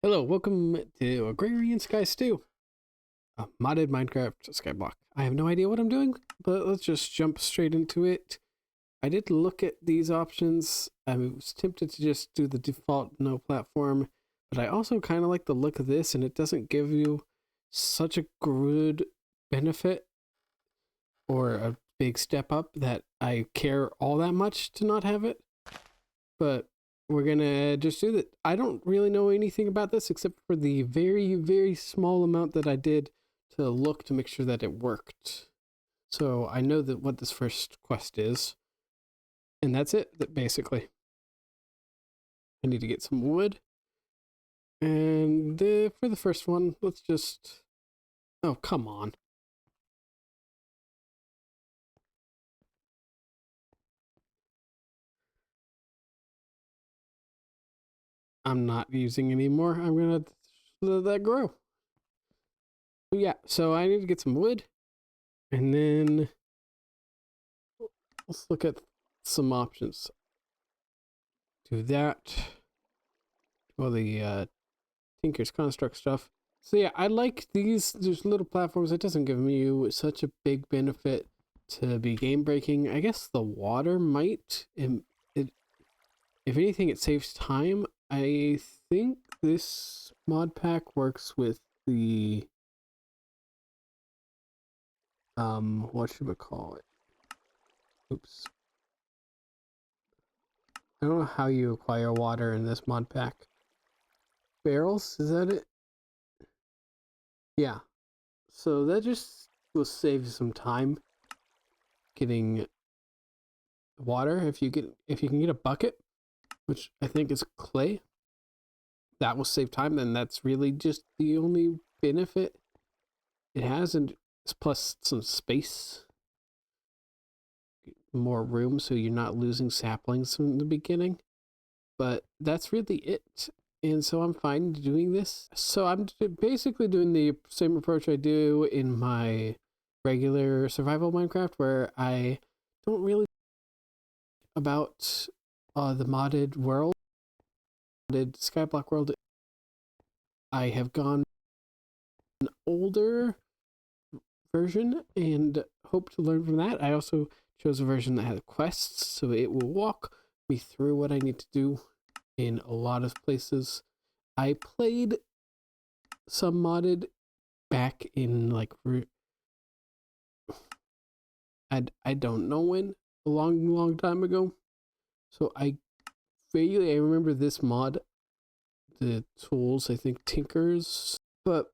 Hello, welcome to Agrarian Sky Stew, a modded Minecraft Skyblock. I have no idea what I'm doing, but let's just jump straight into it. I did look at these options. I was tempted to just do the default no platform, but I also kind of like the look of this, and it doesn't give you such a good benefit or a big step up that I care all that much to not have it. But we're gonna just do that. I don't really know anything about this except for the very, very small amount that I did to look to make sure that it worked. So I know that what this first quest is, and that's it, basically. I need to get some wood. And for the first one, let's just... Oh, come on. I'm not using anymore. I'm gonna let that grow. But yeah, so I need to get some wood. And then let's look at some options. Do that. Well, the Tinker's Construct stuff. So yeah, I like these little platforms. It doesn't give you such a big benefit to be game breaking. I guess the water might. If anything, it saves time. I think this mod pack works with the what should we call it? Oops. I don't know how you acquire water in this mod pack. Barrels, is that it? Yeah. So that just will save you some time getting water. If you can get a bucket, which I think is clay, that will save time. Then that's really just the only benefit it has, and plus some space, more room, so you're not losing saplings from the beginning. But that's really it. And so I'm fine doing this. So I'm basically doing the same approach I do in my regular survival Minecraft, where I don't really about the modded world, modded Skyblock world. I have gone an older version and hope to learn from that. I also chose a version that has quests, so it will walk me through what I need to do in a lot of places. I played some modded back in like I don't know when, a long time ago. So I vaguely I remember this mod, the tools, I think Tinkers, but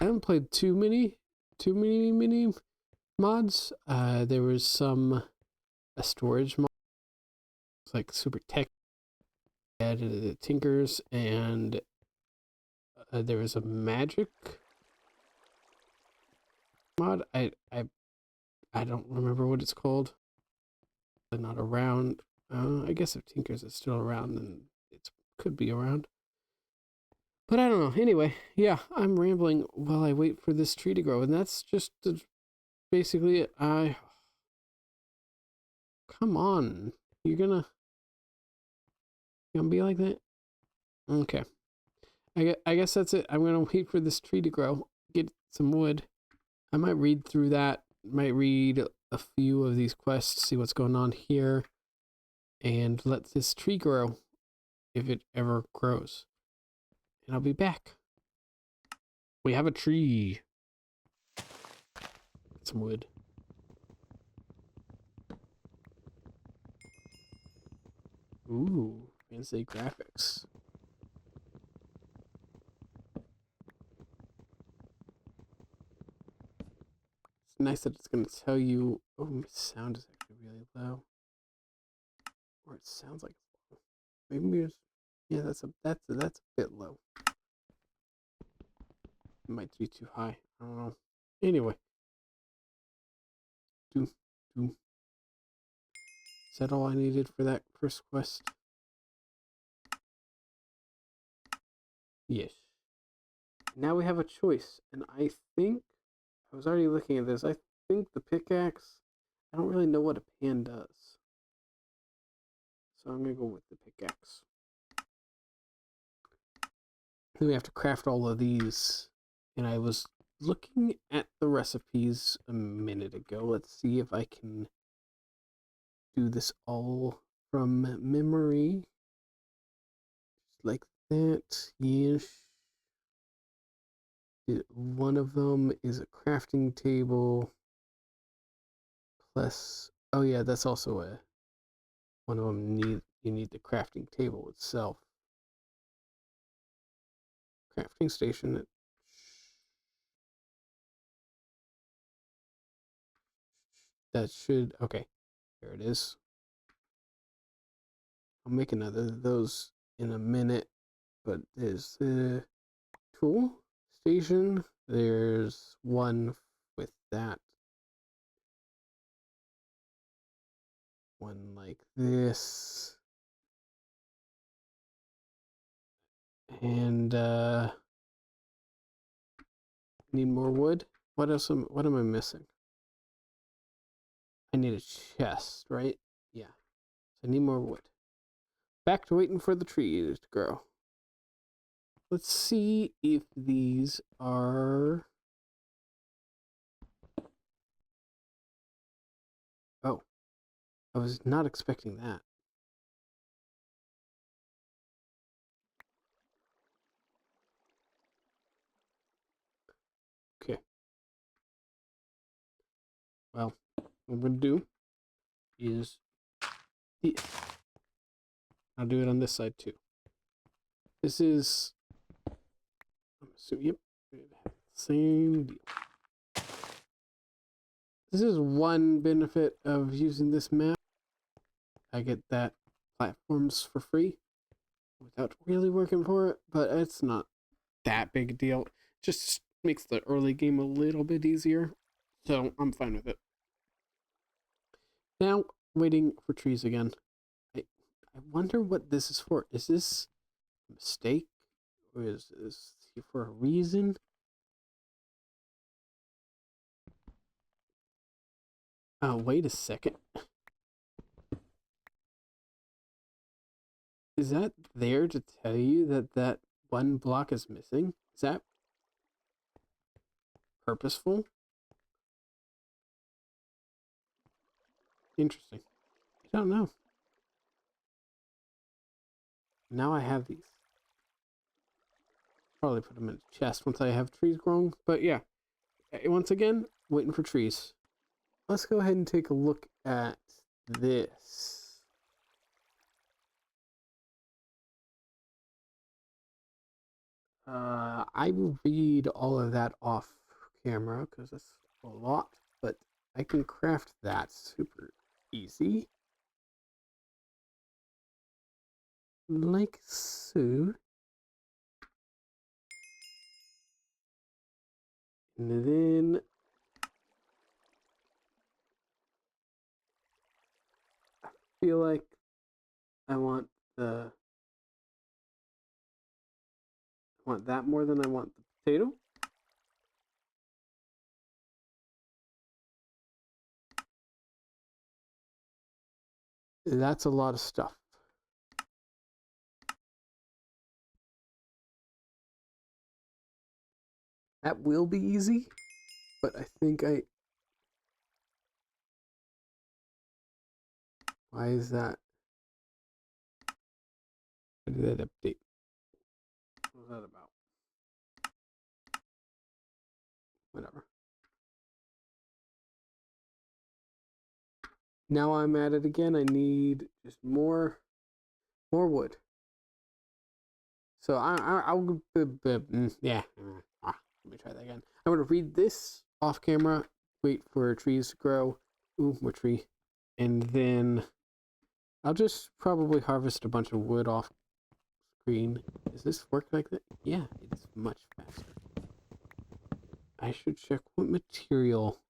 I haven't played too many mods. There was a storage mod, it's like super tech, added the Tinkers, and there was a magic mod. I don't remember what it's called. They're not around. I guess if Tinkers is still around, then it could be around. But I don't know. Anyway, yeah, I'm rambling while I wait for this tree to grow, and that's just basically it. Come on, you gonna be like that? Okay. I guess that's it. I'm gonna wait for this tree to grow. Get some wood. I might read through that. Might read a few of these quests, see what's going on here, and let this tree grow if it ever grows. And I'll be back. We have a tree. Get some wood. Ooh, fancy graphics. It's nice that it's going to tell you. Oh, my sound is actually really low. Or it sounds like it's low. Maybe it's, yeah, that's a bit low. It might be too high. I don't know. Anyway. Do, do. Is that all I needed for that first quest? Yes. Now we have a choice, and I think I was already looking at this. I think the pickaxe. I don't really know what a pan does, so I'm gonna go with the pickaxe. Then we have to craft all of these. And I was looking at the recipes a minute ago. Let's see if I can do this all from memory. Just like that. Yes. One of them is a crafting table. Plus, oh yeah, that's also a one of them. You need the crafting table itself. Crafting station. That should, okay, there it is. I'll make another of those in a minute, but there's the tool station. There's one with that. One like this. And need more wood. What am I missing? I need a chest, right? Yeah. So I need more wood. Back to waiting for the trees to grow. Let's see if these are... Oh, I was not expecting that. Okay. Well, what I'm going to do is... I'll do it on this side too. This is... Yep. Same deal. This is one benefit of using this map. I get that platforms for free without really working for it, but it's not that big a deal. It just makes the early game a little bit easier, so I'm fine with it. Now, waiting for trees again. I wonder what this is for. Is this a mistake? Or is this here for a reason? Oh, wait a second. Is that there to tell you that that one block is missing? Is that purposeful? Interesting. I don't know. Now I have these. Probably put them in a chest once I have trees growing. But yeah, once again, waiting for trees. Let's go ahead and take a look at this. I will read all of that off camera because that's a lot, but I can craft that super easy. Like so. And then I feel like I want that more than I want the potato. That's a lot of stuff. That will be easy, but I think why is that? What did that update? What was that about? Whatever. Now I'm at it again. I need just more wood. So I'll yeah. Let me try that again. I'm gonna read this off camera. Wait for trees to grow. Ooh, more tree, and then I'll just probably harvest a bunch of wood off screen. Does this work like that? Yeah, it's much faster. I should check what material.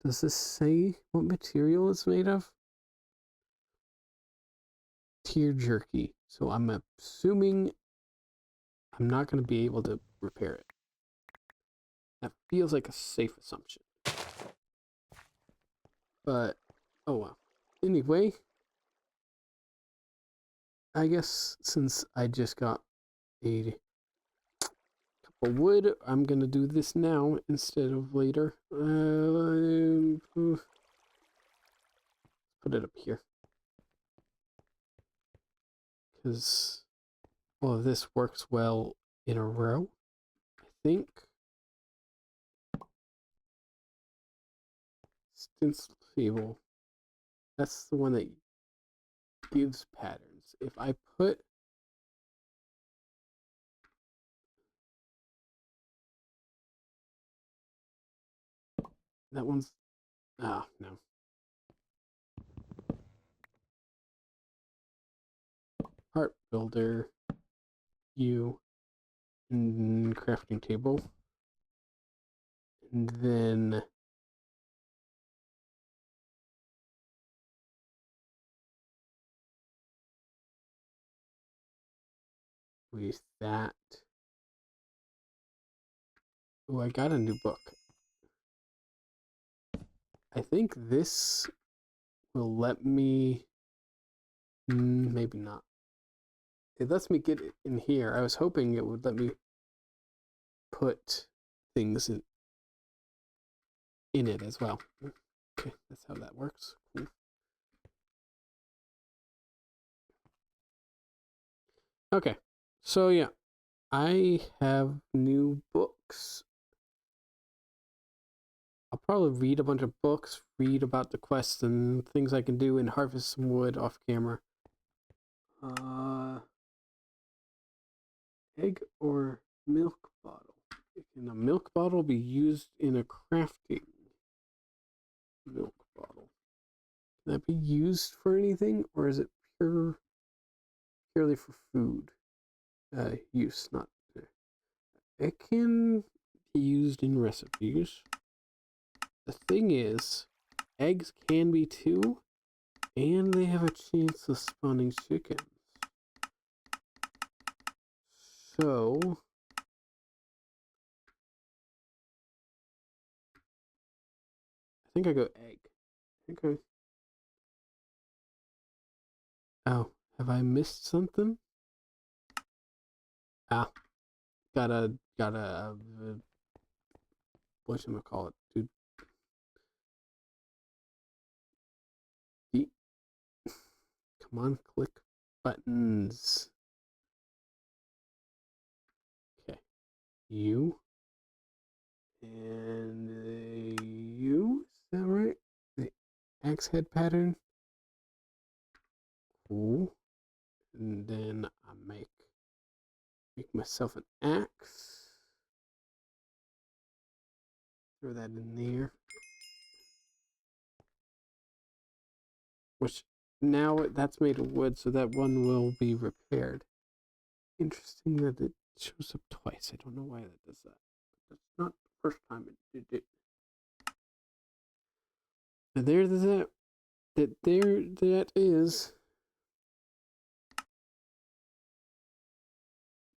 Does this say what material it's made of? Tear jerky. So I'm assuming I'm not going to be able to repair it. That feels like a safe assumption. But, oh well. Anyway, I guess since I just got a couple wood. I'm gonna do this now instead of later. Put it up here. Because all of this works well in a row, I think. Stencil table. That's the one that gives patterns. If I put that one's no. Art builder, you, and crafting table, and then with that. Oh, I got a new book. I think this will let me. Maybe not. It lets me get it in here. I was hoping it would let me put things in it as well. Okay, that's how that works. Cool. Okay, so yeah, I have new books. I'll probably read a bunch of books, read about the quests and things I can do, and harvest some wood off camera. Egg or milk bottle? Can a milk bottle be used in a crafting? Milk bottle. Can that be used for anything, or is it purely for food use? Not. It can be used in recipes. The thing is, eggs can be too, and they have a chance of spawning chickens. So I think I go egg. Okay. Oh, have I missed something? Ah, gotta whatchamacallit, dude. Come on, click buttons. Okay, you and you. Is that right? The axe head pattern. Cool. And then I make myself an axe. Throw that in there. Which now that's made of wood, so that one will be repaired. Interesting that it shows up twice. I don't know why that does that. That's not the first time it did it. And there's that. That is.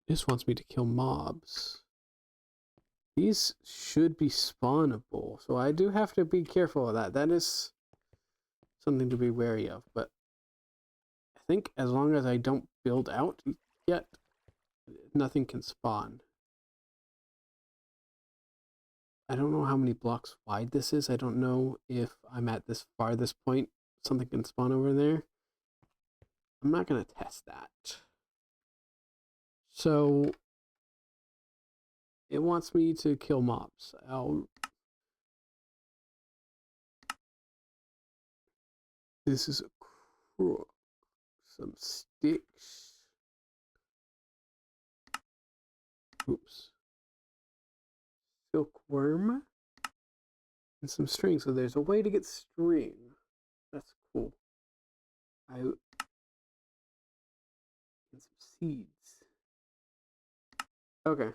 This wants me to kill mobs. These should be spawnable, so I do have to be careful of that. That is something to be wary of, but I think as long as I don't build out yet, nothing can spawn. I don't know how many blocks wide this is. I don't know if I'm at this farthest point, something can spawn over there. I'm not going to test that. So it wants me to kill mobs. This is a crook. Some sticks. Oops. Silkworm. And some string. So there's a way to get string. That's cool. And some seeds. Okay.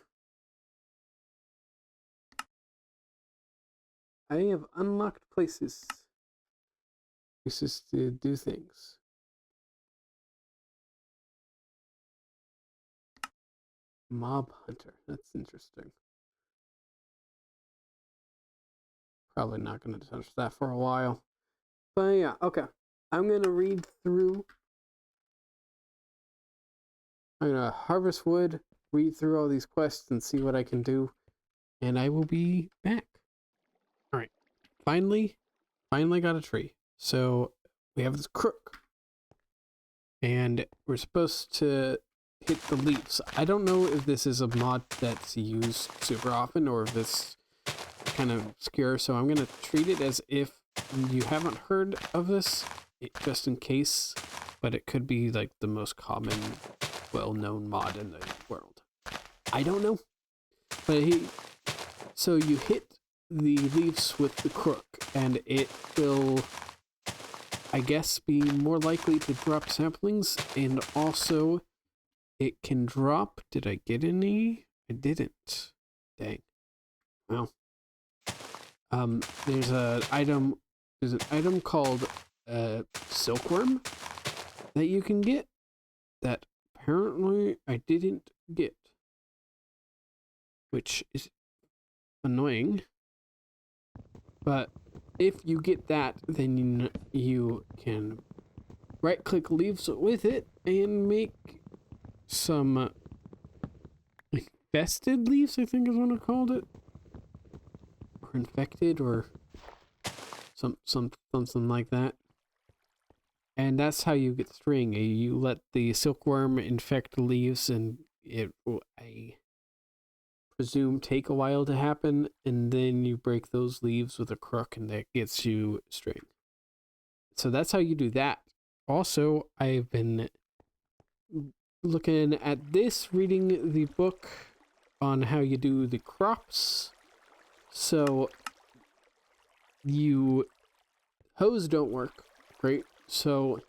I have unlocked places to do things. Mob hunter. That's interesting. Probably not going to touch that for a while. But yeah, okay. I'm going to read through. I'm going to harvest wood, read through all these quests and see what I can do, and I will be back. All right, finally got a tree. So we have this crook, and we're supposed to hit the leaves. I don't know if this is a mod that's used super often or if it's kind of obscure, so I'm gonna treat it as if you haven't heard of this, just in case, but it could be like the most common, well-known mod in the world. I don't know, but so you hit the leaves with the crook, and it will, I guess, be more likely to drop saplings, and also it can drop. Did I get any? I didn't. Dang. Well, there's an item called silkworm that you can get that apparently I didn't get, which is annoying. But if you get that, then you can right-click leaves with it and make some infested leaves, I think is what I called it, or infected, or something like that. And that's how you get string. You let the silkworm infect the leaves, and it will, I presume, take a while to happen, and then you break those leaves with a crook, and that gets you string. So that's how you do that. Also, I've been looking at this, reading the book on how you do the crops. So hoes don't work great. So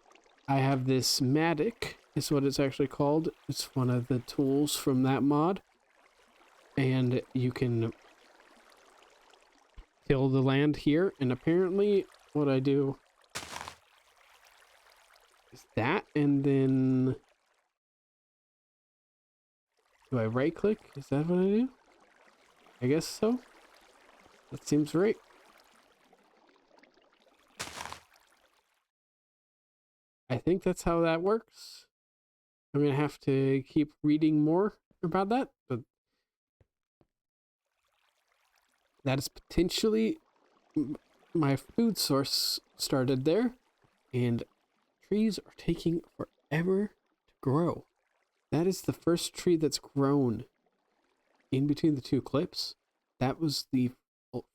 I have this Matic, is what it's actually called. It's one of the tools from that mod. And you can till the land here. And apparently what I do is that, and then do I right click? Is that what I do? I guess so. That seems right. I think that's how that works. I'm gonna have to keep reading more about that, but that is potentially my food source started there, and trees are taking forever to grow. That is the first tree that's grown in between the two clips. That was the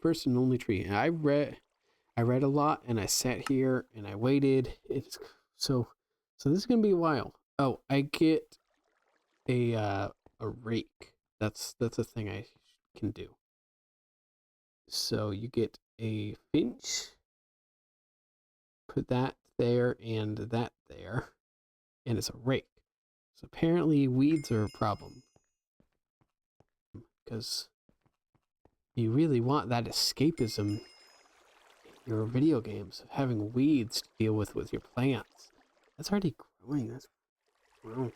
first and only tree. And I read a lot, and I sat here and I waited. So this is gonna be a while. Oh, I get a rake. That's a thing I can do. So you get a finch, put that there and that there, and it's a rake. So apparently weeds are a problem, because you really want that escapism in your video games, of having weeds to deal with your plants. That's already growing. That's wow.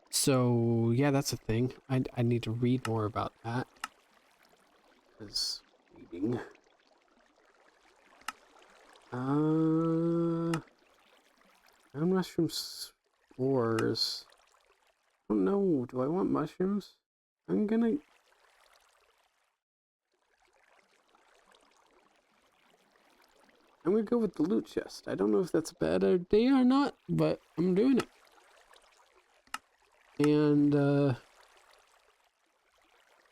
So yeah, that's a thing. I need to read more about that, because reading. Mushroom spores. I don't know. Do I want mushrooms? I'm gonna go with the loot chest. I don't know if that's a bad idea or not, but I'm doing it. And let's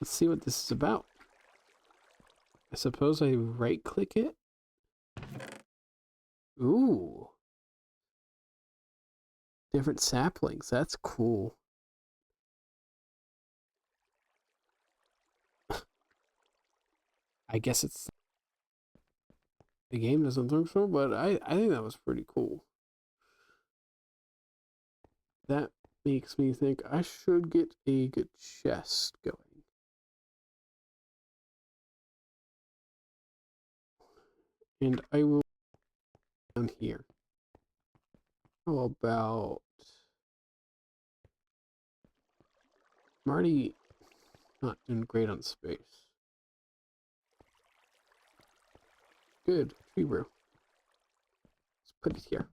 see what this is about. I suppose I right click it. Ooh. Different saplings. That's cool. I guess it's the game doesn't think so, but I think that was pretty cool. That makes me think I should get a good chest going. And I will down here. How about I'm already not doing great on space. Good, tree brew. Let's put it here.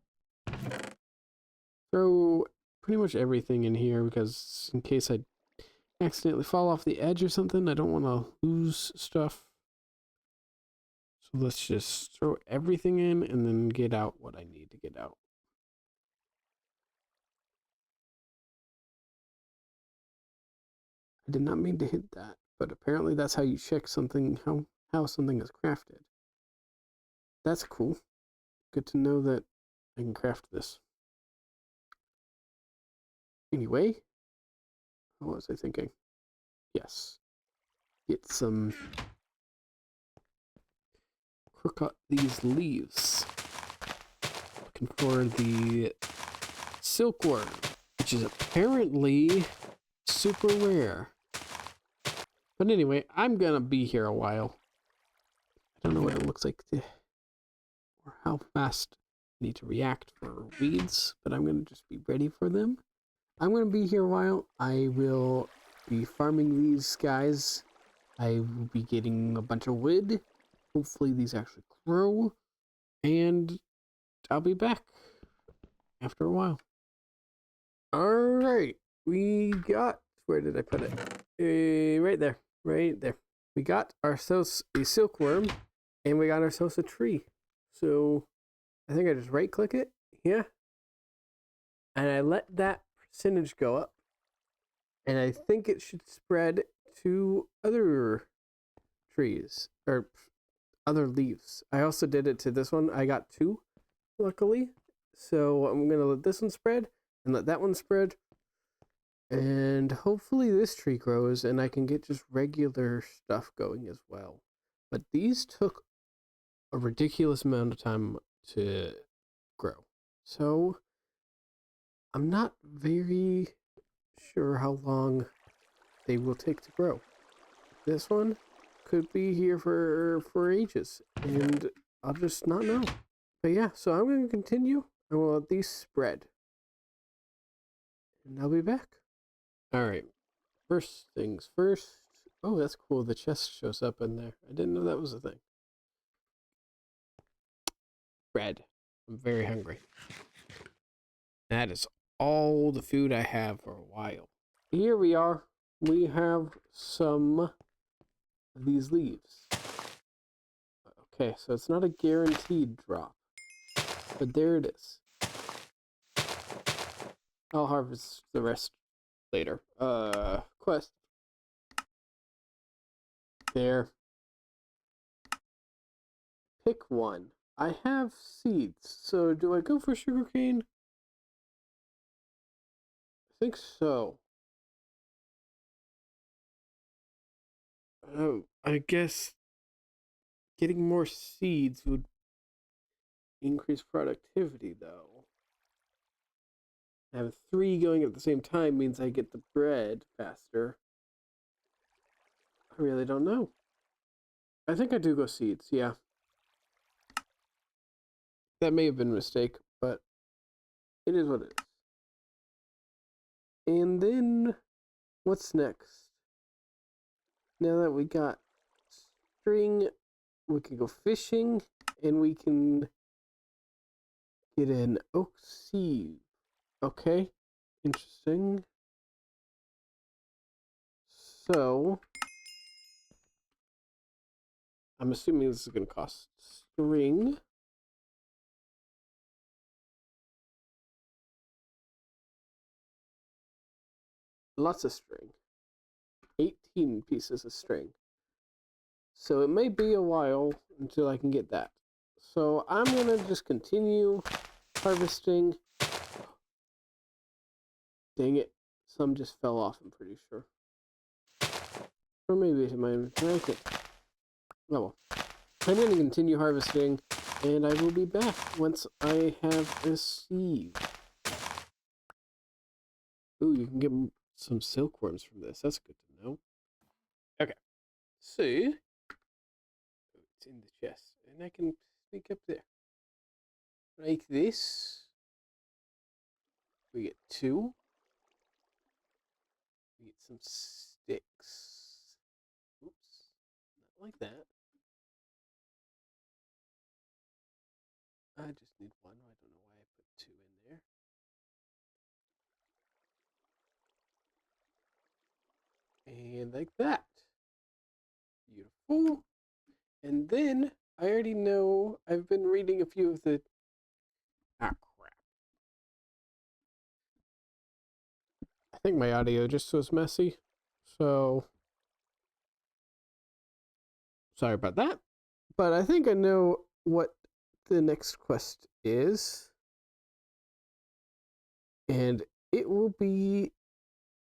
Throw pretty much everything in here because in case I accidentally fall off the edge or something, I don't want to lose stuff. So let's just throw everything in and then get out what I need to get out. I did not mean to hit that, but apparently that's how you check something, how something is crafted. That's cool. Good to know that I can craft this. Anyway, what was I thinking? Yes. Get some... Crook out these leaves. Looking for the silkworm, which is apparently super rare. But anyway, I'm gonna be here a while. I don't know what it looks like or how fast I need to react for weeds, but I'm gonna just be ready for them. I'm gonna be here a while. I will be farming these guys. I will be getting a bunch of wood. Hopefully these actually grow. And I'll be back after a while. Alright, we got, where did I put it? Right there, right there. We got ourselves a silkworm, and we got ourselves a tree. So, I think I just right click it, yeah. And I let that percentage go up. And I think it should spread to other trees, or other leaves. I also did it to this one. I got 2, luckily. So I'm gonna let this one spread and let that one spread. And hopefully this tree grows and I can get just regular stuff going as well. But these took a ridiculous amount of time to grow. So I'm not very sure how long they will take to grow. This one could be here for ages and I'll just not know. But yeah, so I'm going to continue. I will let these spread. And I'll be back. Alright, first things first. Oh, that's cool. The chest shows up in there. I didn't know that was a thing. Bread. I'm very hungry. That is all the food I have for a while. Here we are. We have some of these leaves. Okay, so it's not a guaranteed drop. But there it is. I'll harvest the rest later. Quest. There. Pick one. I have seeds, so do I go for sugarcane? I think so. Oh, I guess getting more seeds would increase productivity, though. Having 3 going at the same time means I get the bread faster. I really don't know. I think I do go seeds, yeah. That may have been a mistake, but it is what it is. And then, what's next? Now that we got string, we can go fishing, and we can get an oak seed. Okay, interesting. So, I'm assuming this is going to cost string. Lots of string. 18 pieces of string. So it may be a while until I can get that. So I'm going to just continue harvesting. Dang it. Some just fell off, I'm pretty sure. Or maybe it might make it. Oh well. I'm going to continue harvesting, and I will be back once I have a seed. Ooh, you can get some silkworms from this. That's good to know. Okay. So, it's in the chest, and I can sneak up there. Like this. We get 2. We get some sticks. Oops. Not like that. I just need 1. I don't know why I put 2 in there. And like that. Beautiful. And then I already know I've been reading a few of the. Ah, crap. I think my audio just was messy. So sorry about that. But I think I know what the next quest is. And it will be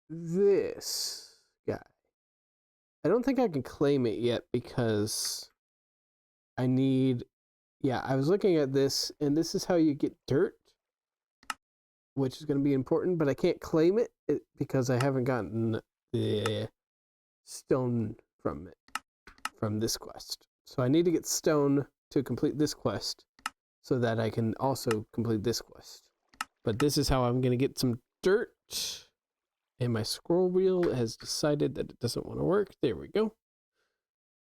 this guy. I don't think I can claim it yet because I need. Yeah, I was looking at this, and this is how you get dirt, which is going to be important, but I can't claim it because I haven't gotten the stone from this quest. So I need to get stone to complete this quest so that I can also complete this quest. But this is how I'm going to get some dirt. And my scroll wheel has decided that it doesn't want to work. There we go.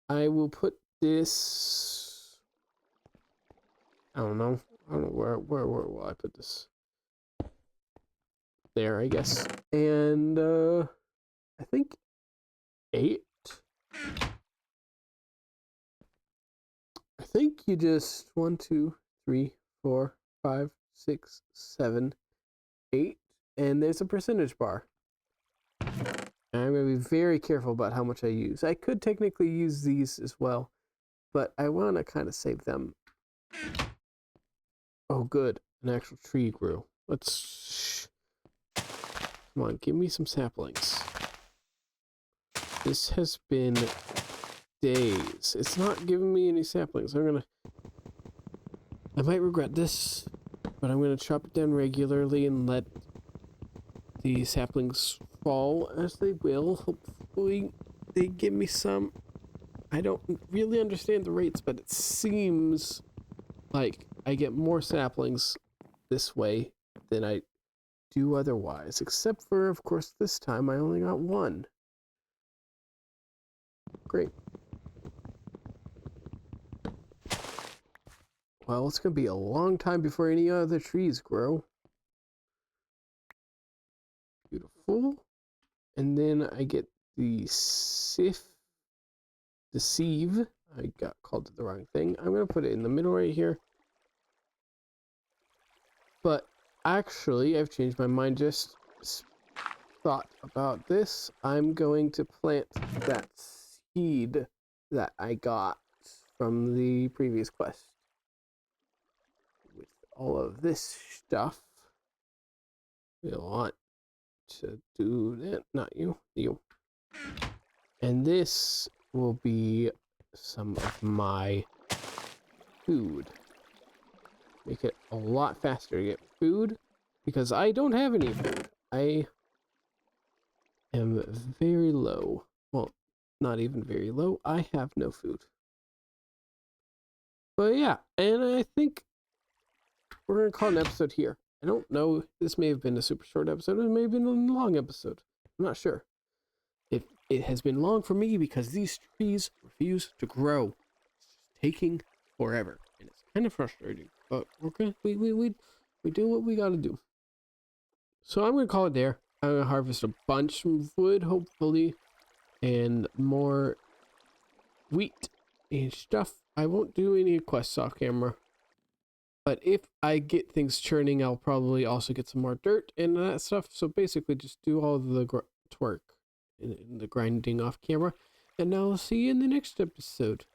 I will put this. I don't know where will I put this. There, I guess. And I think 8. I think you just 1, 2, 3, 4, 5, 6, 7, 8, and there's a percentage bar. And I'm going to be very careful about how much I use. I could technically use these as well, but I want to kind of save them. Oh, good. An actual tree grew. Let's... Come on, give me some saplings. This has been days. It's not giving me any saplings. I might regret this, but I'm gonna chop it down regularly and let the saplings fall as they will. Hopefully they give me some. I don't really understand the rates, but it seems like I get more saplings this way than I do otherwise, except for, of course, this time I only got 1. Great. Well, it's going to be a long time before any other trees grow. Beautiful. And then I get the deceive. I got called the wrong thing. I'm going to put it in the middle right here. But actually, I've changed my mind. Just thought about this. I'm going to plant that seed that I got from the previous quest. With all of this stuff, we'll want to do that. Not you, you. And this will be some of my food. Make it a lot faster to get food because I don't have any food. I am very low. Well, not even very low. I have no food. But yeah, and I think we're going to call an episode here. I don't know. This may have been a super short episode. It may have been a long episode. I'm not sure. It has been long for me because these trees refuse to grow. It's just taking forever. And it's kind of frustrating. But we're gonna we do what we gotta do. So I'm gonna call it there. I'm gonna harvest a bunch of wood, hopefully, and more wheat and stuff. I won't do any quests off camera. But if I get things churning, I'll probably also get some more dirt and that stuff. So basically just do all the twerk in the grinding off camera. And I'll see you in the next episode.